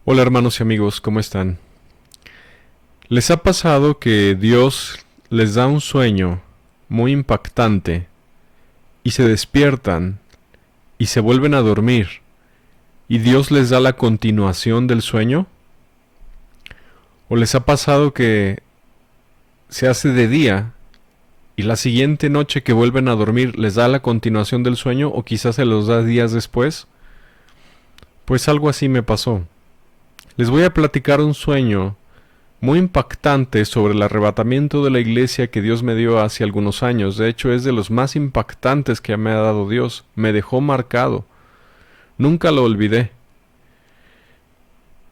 Hola hermanos y amigos, ¿cómo están? ¿Les ha pasado que Dios les da un sueño muy impactante y se despiertan y se vuelven a dormir y Dios les da la continuación del sueño? ¿O les ha pasado que se hace de día y la siguiente noche que vuelven a dormir les da la continuación del sueño o quizás se los da días después? Pues algo así me pasó. Les voy a platicar un sueño muy impactante sobre el arrebatamiento de la iglesia que Dios me dio hace algunos años. De hecho, es de los más impactantes que me ha dado Dios. Me dejó marcado. Nunca lo olvidé.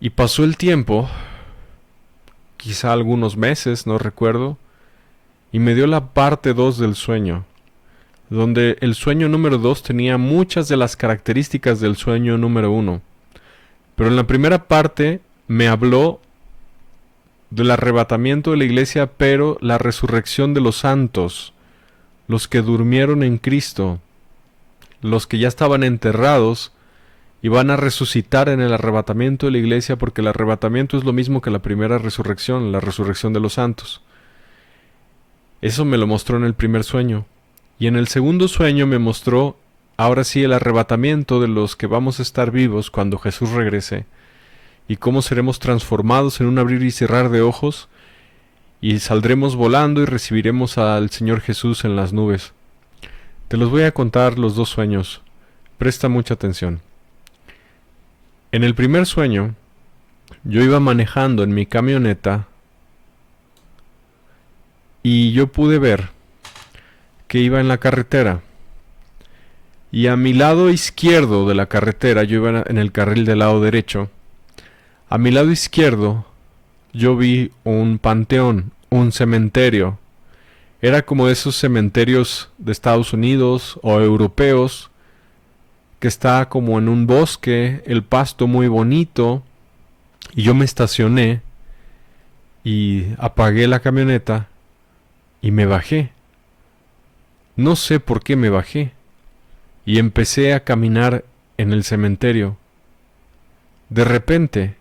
Y pasó el tiempo, quizá algunos meses, no recuerdo, y me dio la parte 2 del sueño, donde el sueño número 2 tenía muchas de las características del sueño número 1. Pero en la primera parte me habló del arrebatamiento de la iglesia, pero la resurrección de los santos, los que durmieron en Cristo, los que ya estaban enterrados y van a resucitar en el arrebatamiento de la iglesia, porque el arrebatamiento es lo mismo que la primera resurrección, la resurrección de los santos. Eso me lo mostró en el primer sueño. Y en el segundo sueño me mostró, ahora sí, el arrebatamiento de los que vamos a estar vivos cuando Jesús regrese, y cómo seremos transformados en un abrir y cerrar de ojos, y saldremos volando y recibiremos al Señor Jesús en las nubes. Te los voy a contar los dos sueños. Presta mucha atención. En el primer sueño, yo iba manejando en mi camioneta y yo pude ver que iba en la carretera. Y a mi lado izquierdo de la carretera, yo iba en el carril del lado derecho, a mi lado izquierdo yo vi un panteón, un cementerio. Era como esos cementerios de Estados Unidos o europeos, que está como en un bosque, el pasto muy bonito, y yo me estacioné y apagué la camioneta y me bajé. No sé por qué me bajé y empecé a caminar en el cementerio. De repente,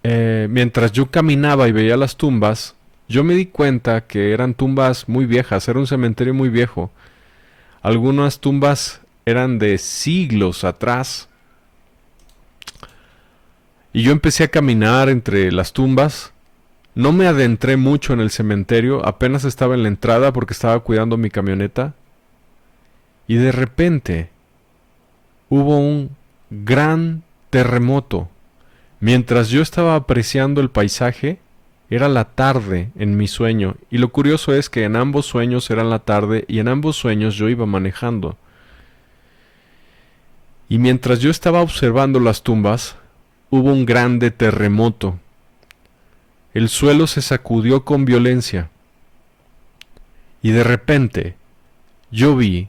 mientras yo caminaba y veía las tumbas, yo me di cuenta que eran tumbas muy viejas, era un cementerio muy viejo. Algunas tumbas eran de siglos atrás. Y yo empecé a caminar entre las tumbas. No me adentré mucho en el cementerio, apenas estaba en la entrada porque estaba cuidando mi camioneta. Y de repente hubo un gran terremoto. Mientras yo estaba apreciando el paisaje, era la tarde en mi sueño, y lo curioso es que en ambos sueños era la tarde y en ambos sueños yo iba manejando. Y mientras yo estaba observando las tumbas, hubo un grande terremoto. El suelo se sacudió con violencia. Y de repente, yo vi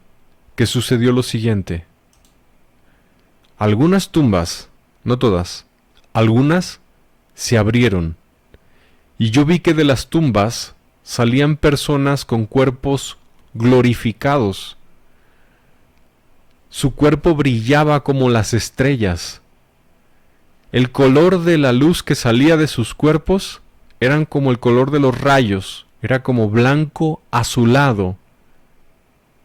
que sucedió lo siguiente. Algunas tumbas, no todas, algunas se abrieron. Y yo vi que de las tumbas salían personas con cuerpos glorificados. Su cuerpo brillaba como las estrellas. El color de la luz que salía de sus cuerpos eran como el color de los rayos, era como blanco azulado.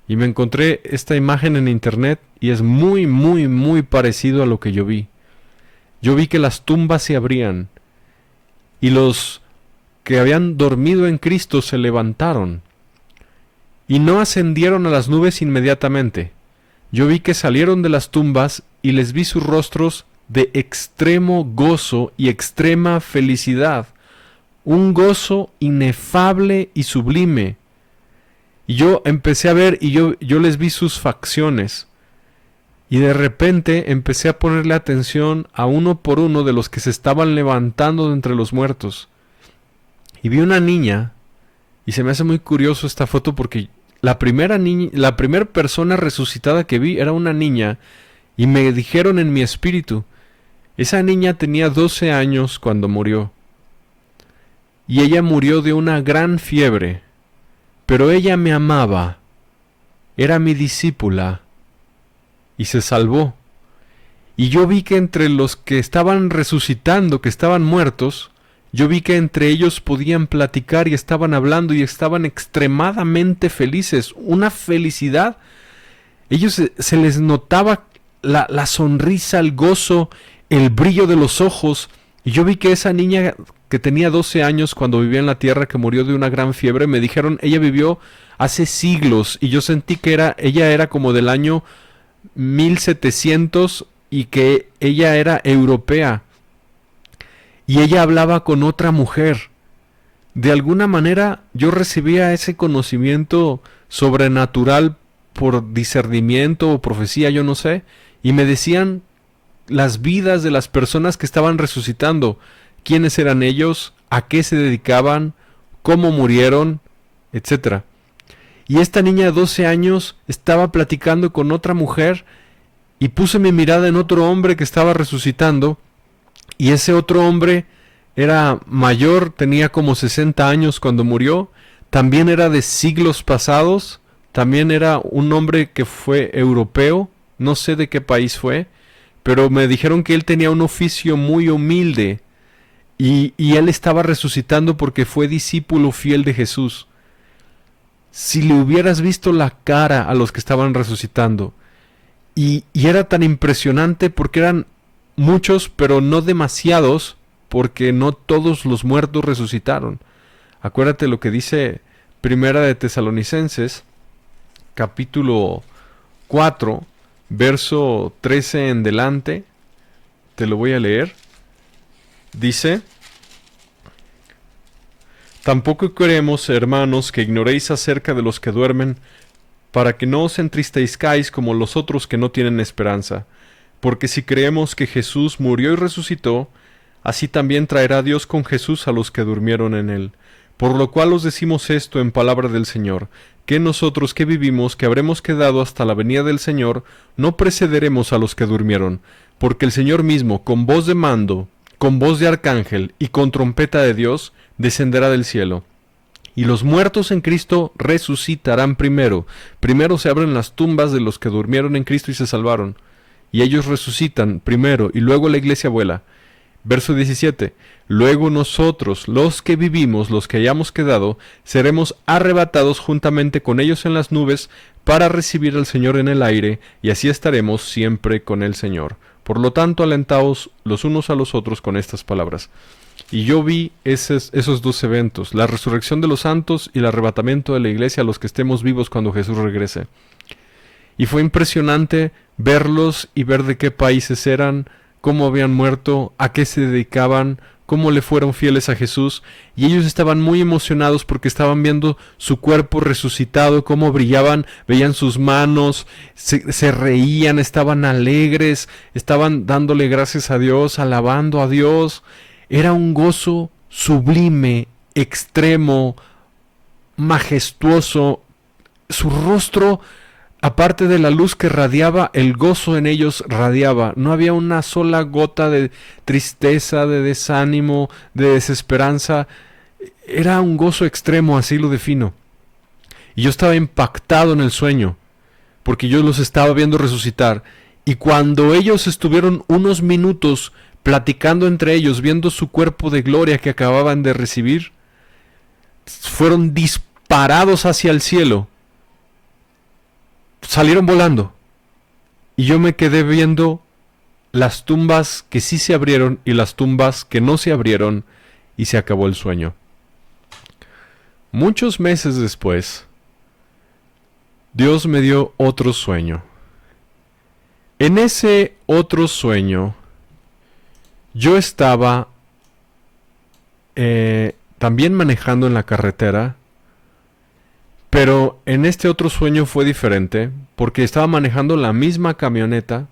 Y me encontré esta imagen en internet y es muy, muy, muy parecido a lo que yo vi. Yo vi que las tumbas se abrían y los que habían dormido en Cristo se levantaron y no ascendieron a las nubes inmediatamente. Yo vi que salieron de las tumbas y les vi sus rostros de extremo gozo y extrema felicidad, un gozo inefable y sublime. Y yo empecé a ver y yo les vi sus facciones. Y de repente empecé a ponerle atención a uno por uno de los que se estaban levantando de entre los muertos. Y vi una niña, y se me hace muy curioso esta foto porque la primera persona resucitada que vi era una niña, y me dijeron en mi espíritu, esa niña tenía 12 años cuando murió. Y ella murió de una gran fiebre, pero ella me amaba, era mi discípula, y se salvó. Y yo vi que entre los que estaban resucitando, que estaban muertos, yo vi que entre ellos podían platicar y estaban hablando y estaban extremadamente felices. Una felicidad. Ellos se les notaba la sonrisa, el gozo, el brillo de los ojos. Y yo vi que esa niña que tenía 12 años cuando vivía en la tierra, que murió de una gran fiebre, me dijeron, ella vivió hace siglos. Y yo sentí que ella era como del año 1700 y que ella era europea. Y ella hablaba con otra mujer. De alguna manera yo recibía ese conocimiento sobrenatural por discernimiento o profecía, yo no sé, y me decían las vidas de las personas que estaban resucitando, quiénes eran ellos, a qué se dedicaban, cómo murieron, etc. Y esta niña de 12 años estaba platicando con otra mujer y puse mi mirada en otro hombre que estaba resucitando, y ese otro hombre era mayor, tenía como 60 años cuando murió, también era de siglos pasados, también era un hombre que fue europeo, no sé de qué país fue, pero me dijeron que él tenía un oficio muy humilde y él estaba resucitando porque fue discípulo fiel de Jesús. Si le hubieras visto la cara a los que estaban resucitando, y era tan impresionante porque eran muchos, pero no demasiados, porque no todos los muertos resucitaron. Acuérdate lo que dice Primera de Tesalonicenses, capítulo 4, verso 13 en delante. Te lo voy a leer. Dice: Tampoco queremos, hermanos, que ignoréis acerca de los que duermen, para que no os entristezcáis como los otros que no tienen esperanza. Porque si creemos que Jesús murió y resucitó, así también traerá Dios con Jesús a los que durmieron en él. Por lo cual os decimos esto en palabra del Señor, que nosotros que vivimos, que habremos quedado hasta la venida del Señor, no precederemos a los que durmieron, porque el Señor mismo, con voz de mando, con voz de arcángel y con trompeta de Dios, descenderá del cielo. Y los muertos en Cristo resucitarán primero. Primero se abren las tumbas de los que durmieron en Cristo y se salvaron. Y ellos resucitan primero, y luego la iglesia vuela. Verso 17. Luego nosotros, los que vivimos, los que hayamos quedado, seremos arrebatados juntamente con ellos en las nubes para recibir al Señor en el aire, y así estaremos siempre con el Señor. Por lo tanto, alentaos los unos a los otros con estas palabras. Y yo vi esos dos eventos, la resurrección de los santos y el arrebatamiento de la iglesia a los que estemos vivos cuando Jesús regrese. Y fue impresionante verlos y ver de qué países eran, cómo habían muerto, a qué se dedicaban, cómo le fueron fieles a Jesús, y ellos estaban muy emocionados porque estaban viendo su cuerpo resucitado, cómo brillaban, veían sus manos, se reían, estaban alegres, estaban dándole gracias a Dios, alabando a Dios. Era un gozo sublime, extremo, majestuoso. Su rostro, aparte de la luz que radiaba, el gozo en ellos radiaba. No había una sola gota de tristeza, de desánimo, de desesperanza. Era un gozo extremo, así lo defino. Y yo estaba impactado en el sueño, porque yo los estaba viendo resucitar. Y cuando ellos estuvieron unos minutos platicando entre ellos, viendo su cuerpo de gloria que acababan de recibir, fueron disparados hacia el cielo. Salieron volando. Y yo me quedé viendo las tumbas que sí se abrieron y las tumbas que no se abrieron, y se acabó el sueño. Muchos meses después, Dios me dio otro sueño. En ese otro sueño, yo estaba también manejando en la carretera, pero en este otro sueño fue diferente, porque estaba manejando la misma camioneta,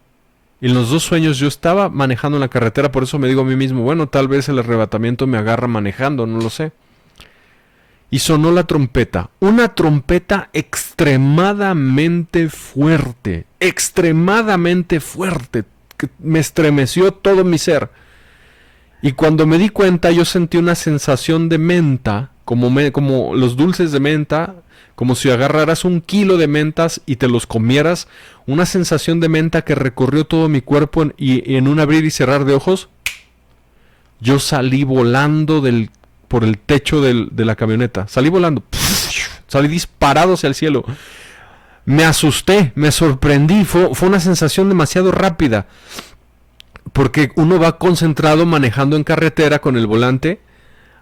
y en los dos sueños yo estaba manejando en la carretera. Por eso me digo a mí mismo, bueno, tal vez el arrebatamiento me agarra manejando, no lo sé. Y sonó la trompeta, una trompeta extremadamente fuerte, que me estremeció todo mi ser. Y cuando me di cuenta, yo sentí una sensación de menta como los dulces de menta, como si agarraras 1 kilo de mentas y te los comieras, una sensación de menta que recorrió todo mi cuerpo y en un abrir y cerrar de ojos, yo salí volando por el techo de la camioneta. Salí volando. Salí disparado hacia el cielo. Me asusté, me sorprendí. Fue una sensación demasiado rápida. Porque uno va concentrado manejando en carretera con el volante,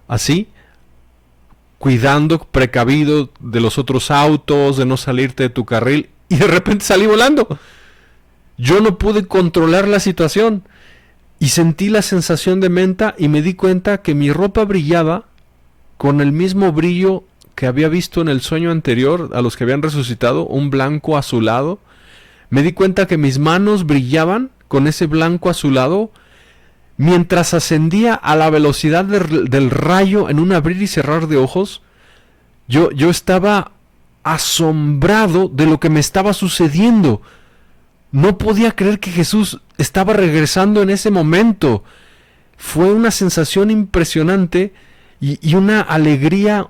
así, cuidando, precavido de los otros autos, de no salirte de tu carril. Y de repente salí volando. Yo no pude controlar la situación. Y sentí la sensación de menta y me di cuenta que mi ropa brillaba con el mismo brillo que había visto en el sueño anterior a los que habían resucitado, un blanco azulado. Me di cuenta que mis manos brillaban con ese blanco azulado mientras ascendía a la velocidad del rayo en un abrir y cerrar de ojos. Yo estaba asombrado de lo que me estaba sucediendo. No podía creer que Jesús estaba regresando en ese momento. Fue una sensación impresionante y una alegría,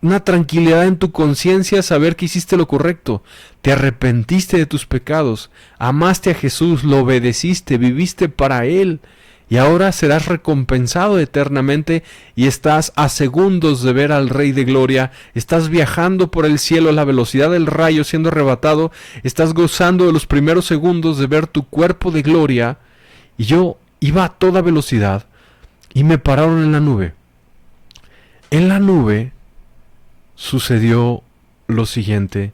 una tranquilidad en tu conciencia saber que hiciste lo correcto. Te arrepentiste de tus pecados, amaste a Jesús, lo obedeciste, viviste para Él. Y ahora serás recompensado eternamente y estás a segundos de ver al Rey de Gloria, estás viajando por el cielo a la velocidad del rayo siendo arrebatado, estás gozando de los primeros segundos de ver tu cuerpo de gloria. Y yo iba a toda velocidad y me pararon en la nube. En la nube sucedió lo siguiente.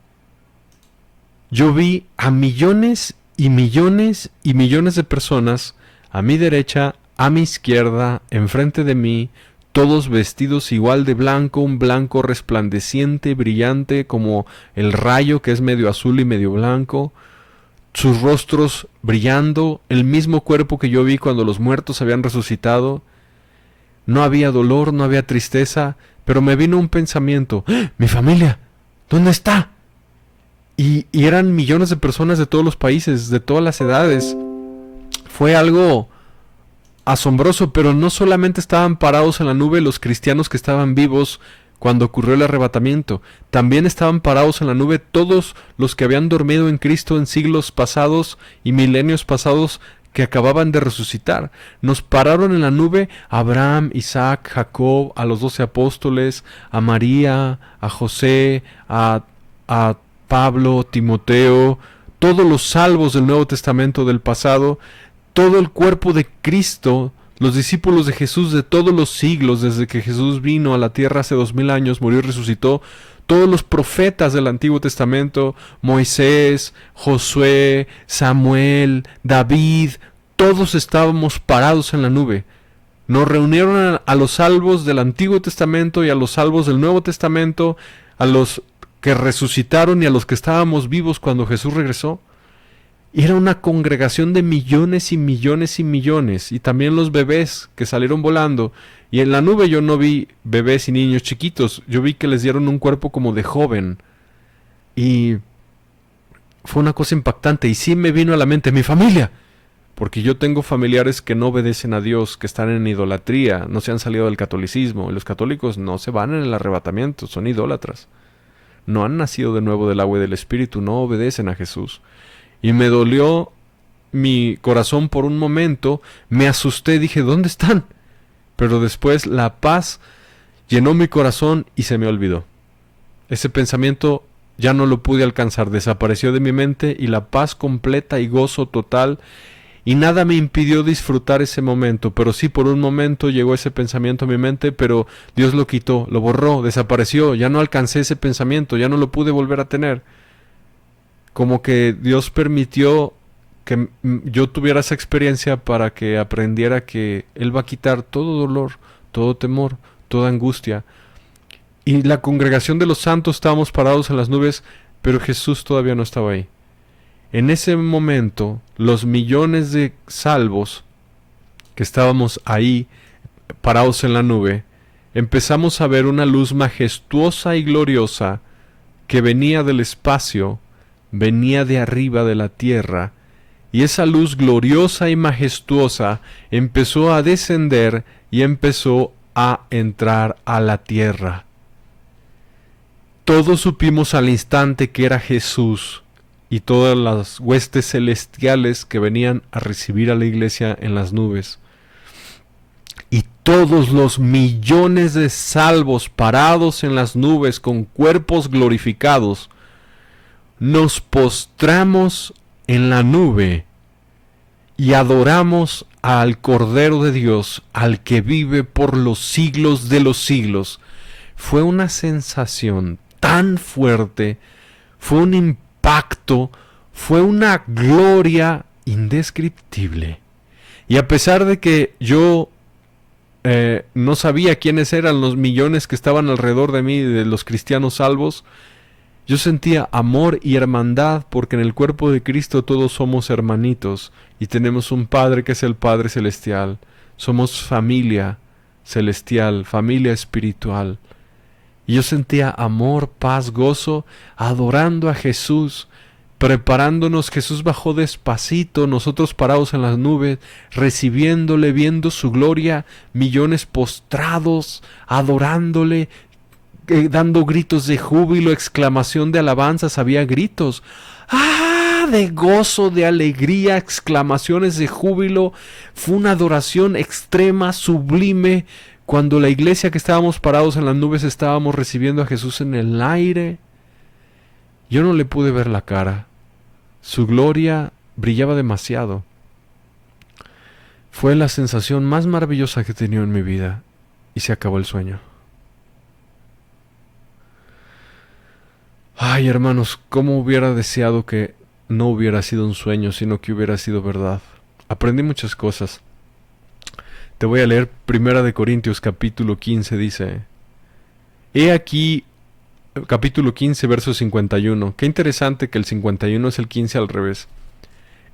Yo vi a millones y millones y millones de personas a mi derecha, a mi izquierda, enfrente de mí, todos vestidos igual de blanco, un blanco resplandeciente, brillante, como el rayo que es medio azul y medio blanco, sus rostros brillando, el mismo cuerpo que yo vi cuando los muertos habían resucitado. No había dolor, no había tristeza, pero me vino un pensamiento: ¡Ah! ¡Mi familia! ¿Dónde está? Y eran millones de personas de todos los países, de todas las edades. Fue algo asombroso, pero no solamente estaban parados en la nube los cristianos que estaban vivos cuando ocurrió el arrebatamiento, también estaban parados en la nube todos los que habían dormido en Cristo en siglos pasados y milenios pasados que acababan de resucitar. Nos pararon en la nube a Abraham, Isaac, Jacob, a los 12 apóstoles, a María, a José, a Pablo, Timoteo, todos los salvos del Nuevo Testamento del pasado, todo el cuerpo de Cristo, los discípulos de Jesús de todos los siglos, desde que Jesús vino a la tierra hace 2000 años, murió y resucitó, todos los profetas del Antiguo Testamento, Moisés, Josué, Samuel, David, todos estábamos parados en la nube. Nos reunieron a los salvos del Antiguo Testamento y a los salvos del Nuevo Testamento, a los que resucitaron y a los que estábamos vivos cuando Jesús regresó. Y era una congregación de millones y millones y millones, y también los bebés que salieron volando. Y en la nube yo no vi bebés y niños chiquitos, yo vi que les dieron un cuerpo como de joven. Y fue una cosa impactante, y sí me vino a la mente mi familia, porque yo tengo familiares que no obedecen a Dios, que están en idolatría, no se han salido del catolicismo. Los católicos no se van en el arrebatamiento, son idólatras. No han nacido de nuevo del agua y del Espíritu, no obedecen a Jesús. Y me dolió mi corazón por un momento, me asusté, dije, ¿dónde están? Pero después la paz llenó mi corazón y se me olvidó. Ese pensamiento ya no lo pude alcanzar, desapareció de mi mente y la paz completa y gozo total. Y nada me impidió disfrutar ese momento, pero sí por un momento llegó ese pensamiento a mi mente, pero Dios lo quitó, lo borró, desapareció, ya no alcancé ese pensamiento, ya no lo pude volver a tener. Como que Dios permitió que yo tuviera esa experiencia para que aprendiera que Él va a quitar todo dolor, todo temor, toda angustia. Y la congregación de los santos estábamos parados en las nubes, pero Jesús todavía no estaba ahí. En ese momento, los millones de salvos que estábamos ahí, parados en la nube, empezamos a ver una luz majestuosa y gloriosa que venía del espacio, venía de arriba de la tierra, y esa luz gloriosa y majestuosa empezó a descender y empezó a entrar a la tierra. Todos supimos al instante que era Jesús y todas las huestes celestiales que venían a recibir a la iglesia en las nubes. Y todos los millones de salvos parados en las nubes con cuerpos glorificados, nos postramos en la nube y adoramos al Cordero de Dios, al que vive por los siglos de los siglos. Fue una sensación tan fuerte, fue un impacto, fue una gloria indescriptible. Y a pesar de que yo no sabía quiénes eran los millones que estaban alrededor de mí, de los cristianos salvos, yo sentía amor y hermandad, porque en el cuerpo de Cristo todos somos hermanitos y tenemos un Padre que es el Padre Celestial. Somos familia celestial, familia espiritual. Y yo sentía amor, paz, gozo, adorando a Jesús, preparándonos. Jesús bajó despacito, nosotros parados en las nubes, recibiéndole, viendo su gloria, millones postrados, adorándole, dando gritos de júbilo, exclamación de alabanzas, había gritos, ¡ah!, de gozo, de alegría, exclamaciones de júbilo. Fue una adoración extrema, sublime, cuando la iglesia que estábamos parados en las nubes estábamos recibiendo a Jesús en el aire. Yo no le pude ver la cara, su gloria brillaba demasiado. Fue la sensación más maravillosa que he tenido en mi vida, y se acabó el sueño. Ay, hermanos, cómo hubiera deseado que no hubiera sido un sueño, sino que hubiera sido verdad. Aprendí muchas cosas. Te voy a leer 1 Corintios capítulo 15, dice: He aquí, capítulo 15, verso 51. Qué interesante que el 51 es el 15 al revés.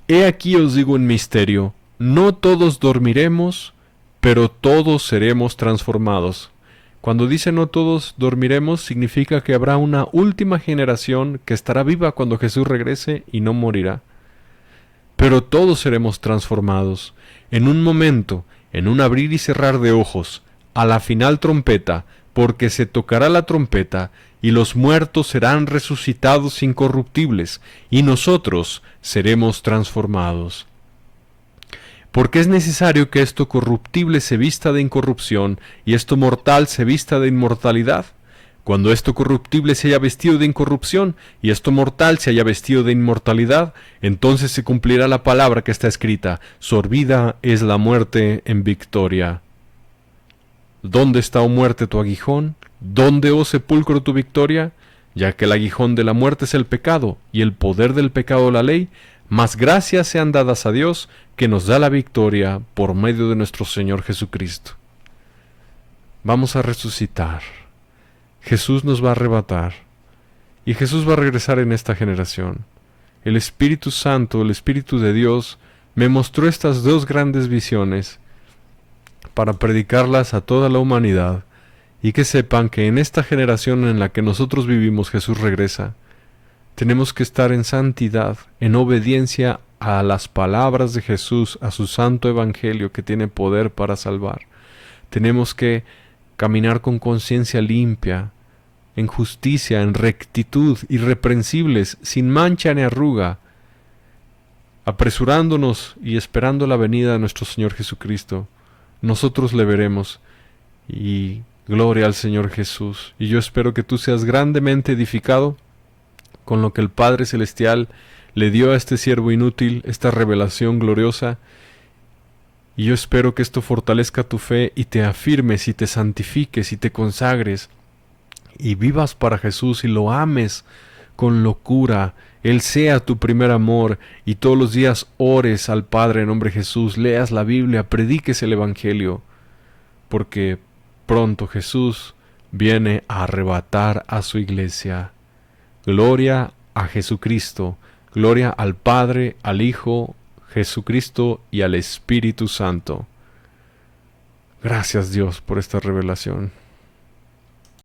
He aquí os digo un misterio: no todos dormiremos, pero todos seremos transformados. Cuando dice no todos dormiremos, significa que habrá una última generación que estará viva cuando Jesús regrese y no morirá. Pero todos seremos transformados. En un momento, en un abrir y cerrar de ojos, a la final trompeta, porque se tocará la trompeta, y los muertos serán resucitados incorruptibles, y nosotros seremos transformados. Porque es necesario que esto corruptible se vista de incorrupción, y esto mortal se vista de inmortalidad. Cuando esto corruptible se haya vestido de incorrupción, y esto mortal se haya vestido de inmortalidad, entonces se cumplirá la palabra que está escrita: sorbida es la muerte en victoria. ¿Dónde está, oh muerte, tu aguijón? ¿Dónde, oh sepulcro, tu victoria? Ya que el aguijón de la muerte es el pecado, y el poder del pecado la ley, mas gracias sean dadas a Dios, que nos da la victoria por medio de nuestro Señor Jesucristo. Vamos a resucitar. Jesús nos va a arrebatar. Y Jesús va a regresar en esta generación. El Espíritu Santo, el Espíritu de Dios, me mostró estas dos grandes visiones para predicarlas a toda la humanidad, y que sepan que en esta generación en la que nosotros vivimos Jesús regresa. Tenemos que estar en santidad, en obediencia a las palabras de Jesús, a su santo evangelio que tiene poder para salvar. Tenemos que caminar con conciencia limpia, en justicia, en rectitud, irreprensibles, sin mancha ni arruga, apresurándonos y esperando la venida de nuestro Señor Jesucristo. Nosotros le veremos, y gloria al Señor Jesús. Y yo espero que tú seas grandemente edificado con lo que el Padre Celestial le dio a este siervo inútil, esta revelación gloriosa. Y yo espero que esto fortalezca tu fe y te afirmes y te santifiques y te consagres y vivas para Jesús y lo ames con locura. Él sea tu primer amor, y todos los días ores al Padre en nombre de Jesús, leas la Biblia, prediques el Evangelio, porque pronto Jesús viene a arrebatar a su iglesia. Gloria a Jesucristo, gloria al Padre, al Hijo, Jesucristo y al Espíritu Santo. Gracias, Dios, por esta revelación.